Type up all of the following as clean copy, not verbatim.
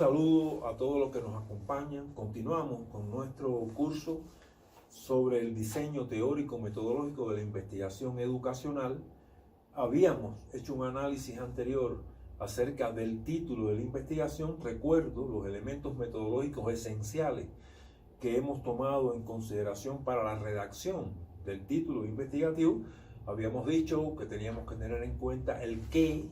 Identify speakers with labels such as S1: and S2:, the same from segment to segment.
S1: saludo a todos los que nos acompañan. Continuamos con nuestro curso sobre el diseño teórico metodológico de la investigación educacional. Habíamos hecho un análisis anterior acerca del título de la investigación. Recuerdo los elementos metodológicos esenciales que hemos tomado en consideración para la redacción del título investigativo. Habíamos dicho que teníamos que tener en cuenta el qué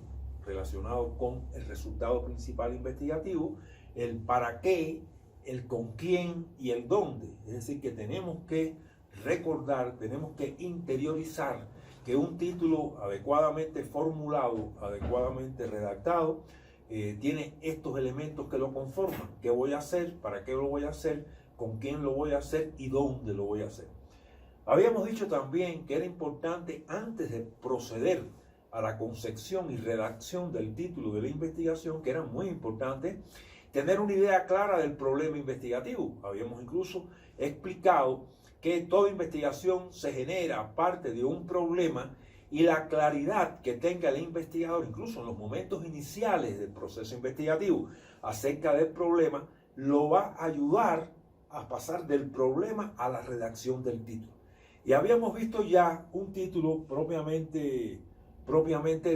S1: relacionado con el resultado principal investigativo, el para qué, el con quién y el dónde. Es decir, que tenemos que recordar, tenemos que interiorizar que un título adecuadamente formulado, adecuadamente redactado, tiene estos elementos que lo conforman. ¿Qué voy a hacer? ¿Para qué lo voy a hacer? ¿Con quién lo voy a hacer? ¿Y dónde lo voy a hacer? Habíamos dicho también que era importante, antes de proceder a la concepción y redacción del título de la investigación, que era muy importante tener una idea clara del problema investigativo. Habíamos incluso explicado que toda investigación se genera a partir de un problema, y la claridad que tenga el investigador, incluso en los momentos iniciales del proceso investigativo, acerca del problema, lo va a ayudar a pasar del problema a la redacción del título. Y habíamos visto ya un título propiamente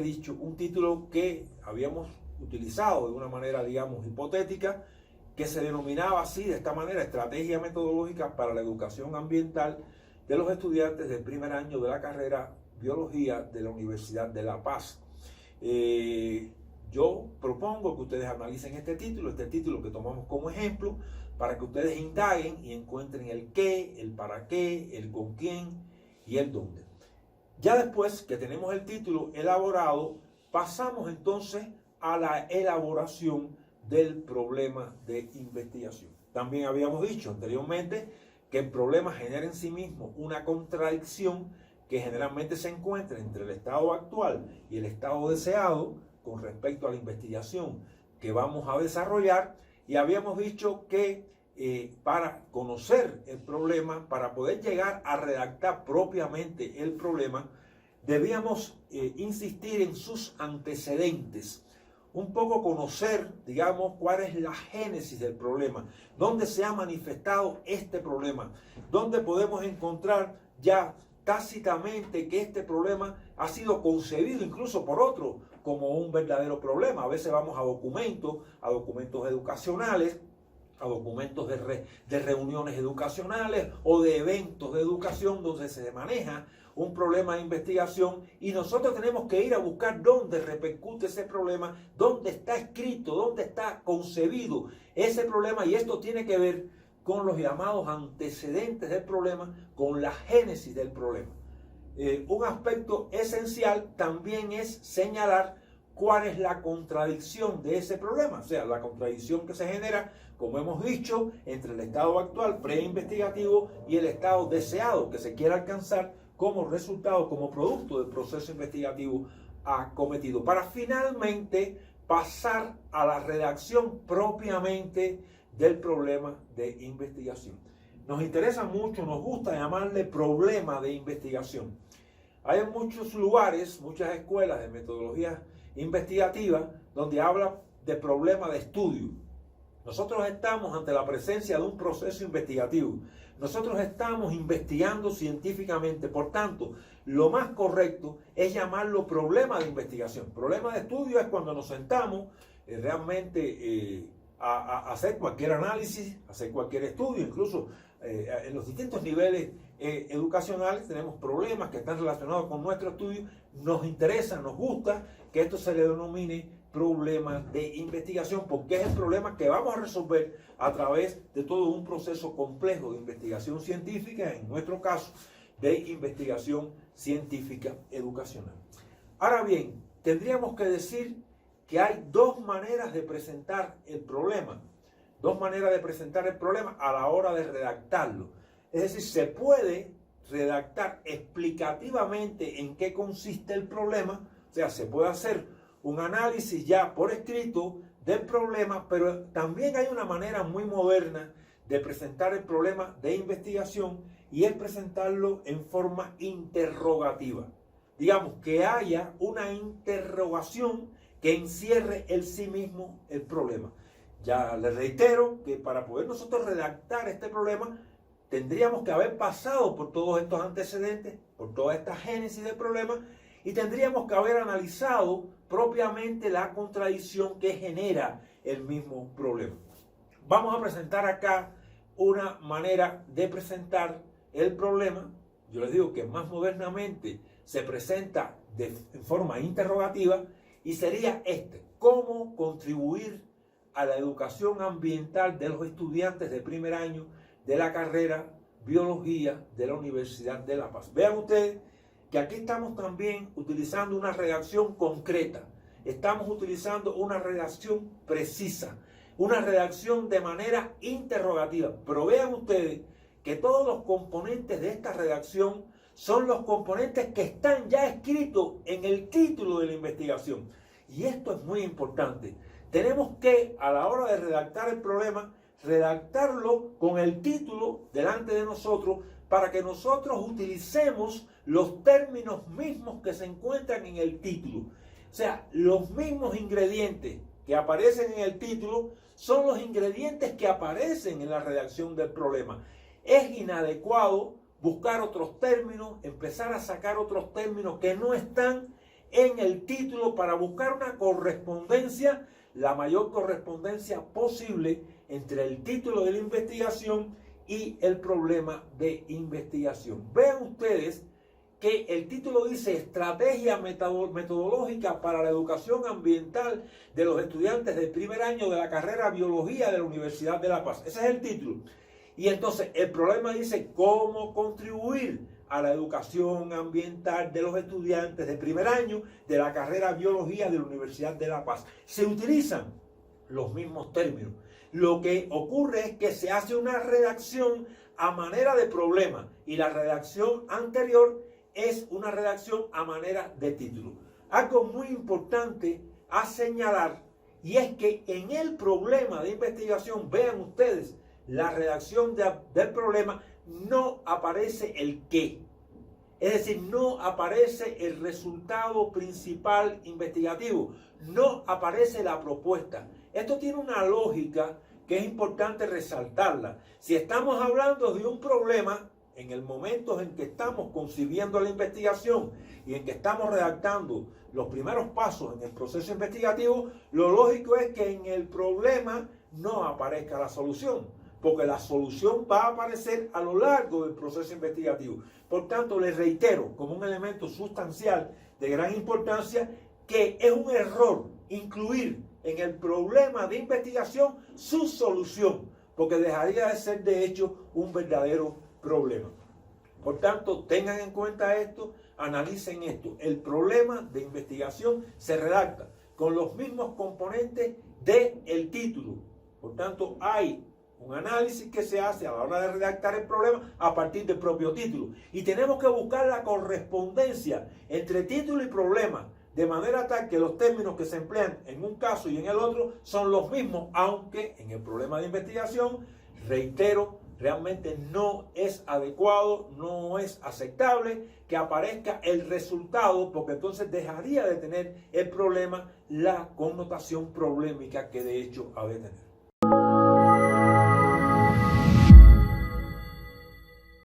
S1: dicho, un título que habíamos utilizado de una manera, digamos, hipotética, que se denominaba así, de esta manera: Estrategia Metodológica para la Educación Ambiental de los estudiantes del primer año de la carrera Biología de la Universidad de La Paz. Yo propongo que ustedes analicen este título que tomamos como ejemplo, para que ustedes indaguen y encuentren el qué, el para qué, el con quién y el dónde. Ya después que tenemos el título elaborado, pasamos entonces a la elaboración del problema de investigación. También habíamos dicho anteriormente que el problema genera en sí mismo una contradicción que generalmente se encuentra entre el estado actual y el estado deseado con respecto a la investigación que vamos a desarrollar. Y habíamos dicho que para conocer el problema, para poder llegar a redactar propiamente el problema, debíamos insistir en sus antecedentes, un poco conocer, digamos, cuál es la génesis del problema, dónde se ha manifestado este problema, dónde podemos encontrar ya tácitamente que este problema ha sido concebido incluso por otros como un verdadero problema. A veces vamos a documentos educacionales, a documentos de reuniones educacionales o de eventos de educación donde se maneja un problema de investigación, y nosotros tenemos que ir a buscar dónde repercute ese problema, dónde está escrito, dónde está concebido ese problema, y esto tiene que ver con los llamados antecedentes del problema, con la génesis del problema. Un aspecto esencial también es señalar cuál es la contradicción de ese problema, o sea, la contradicción que se genera, como hemos dicho, entre el estado actual preinvestigativo y el estado deseado que se quiere alcanzar como resultado, como producto del proceso investigativo acometido, para finalmente pasar a la redacción propiamente del problema de investigación. Nos interesa mucho, nos gusta llamarle problema de investigación. Hay muchos lugares, muchas escuelas de metodología investigativa donde habla de problema de estudio. Nosotros estamos ante la presencia de un proceso investigativo. Nosotros estamos investigando científicamente. Por tanto, lo más correcto es llamarlo problema de investigación. Problema de estudio es cuando nos sentamos realmente a hacer cualquier análisis, hacer cualquier estudio. Incluso en los distintos niveles educacionales tenemos problemas que están relacionados con nuestro estudio. Nos interesa, nos gusta que esto se le denomine problema de investigación, porque es el problema que vamos a resolver a través de todo un proceso complejo de investigación científica, en nuestro caso de investigación científica educacional. Ahora bien, tendríamos que decir que hay dos maneras de presentar el problema, a la hora de redactarlo. Es decir, se puede redactar explicativamente en qué consiste el problema, o sea, se puede hacer un análisis ya por escrito del problema, pero también hay una manera muy moderna de presentar el problema de investigación, y es presentarlo en forma interrogativa. Digamos, que haya una interrogación que encierre en sí mismo el problema. Ya les reitero que para poder nosotros redactar este problema tendríamos que haber pasado por todos estos antecedentes, por toda esta génesis del problema, y tendríamos que haber analizado propiamente la contradicción que genera el mismo problema. Vamos a presentar acá una manera de presentar el problema. Yo les digo que más modernamente se presenta en forma interrogativa y sería ¿cómo contribuir a la educación ambiental de los estudiantes de primer año de la carrera Biología de la Universidad de La Paz? Vean ustedes que aquí estamos también utilizando una redacción concreta, estamos utilizando una redacción precisa, una redacción de manera interrogativa. Pero vean ustedes que todos los componentes de esta redacción son los componentes que están ya escritos en el título de la investigación. Y esto es muy importante. Tenemos que, a la hora de redactar el problema, redactarlo con el título delante de nosotros para que nosotros utilicemos los términos mismos que se encuentran en el título. O sea, los mismos ingredientes que aparecen en el título son los ingredientes que aparecen en la redacción del problema. Es inadecuado buscar otros términos, empezar a sacar otros términos que no están en el título para buscar una correspondencia, la mayor correspondencia posible entre el título de la investigación y el problema de investigación. Vean ustedes que el título dice Estrategia metodológica para la educación ambiental de los estudiantes del primer año de la carrera Biología de la Universidad de La Paz. Ese es el título. Y entonces el problema dice cómo contribuir a la educación ambiental de los estudiantes de primer año de la carrera Biología de la Universidad de La Paz. Se utilizan los mismos términos. Lo que ocurre es que se hace una redacción a manera de problema y la redacción anterior es una redacción a manera de título. Algo muy importante a señalar y es que en el problema de investigación, vean ustedes, la redacción del problema no aparece el qué. Es decir, no aparece el resultado principal investigativo, no aparece la propuesta. Esto tiene una lógica que es importante resaltarla. Si estamos hablando de un problema, en el momento en que estamos concibiendo la investigación y en que estamos redactando los primeros pasos en el proceso investigativo, lo lógico es que en el problema no aparezca la solución, porque la solución va a aparecer a lo largo del proceso investigativo. Por tanto, les reitero como un elemento sustancial de gran importancia que es un error incluir en el problema de investigación su solución, porque dejaría de ser de hecho un verdadero problema. Por tanto, tengan en cuenta esto, analicen esto. El problema de investigación se redacta con los mismos componentes del título. Por tanto, hay un análisis que se hace a la hora de redactar el problema a partir del propio título. Y tenemos que buscar la correspondencia entre título y problema, de manera tal que los términos que se emplean en un caso y en el otro son los mismos, aunque en el problema de investigación, reitero, realmente no es adecuado, no es aceptable que aparezca el resultado, porque entonces dejaría de tener el problema la connotación problemática que de hecho ha de tener.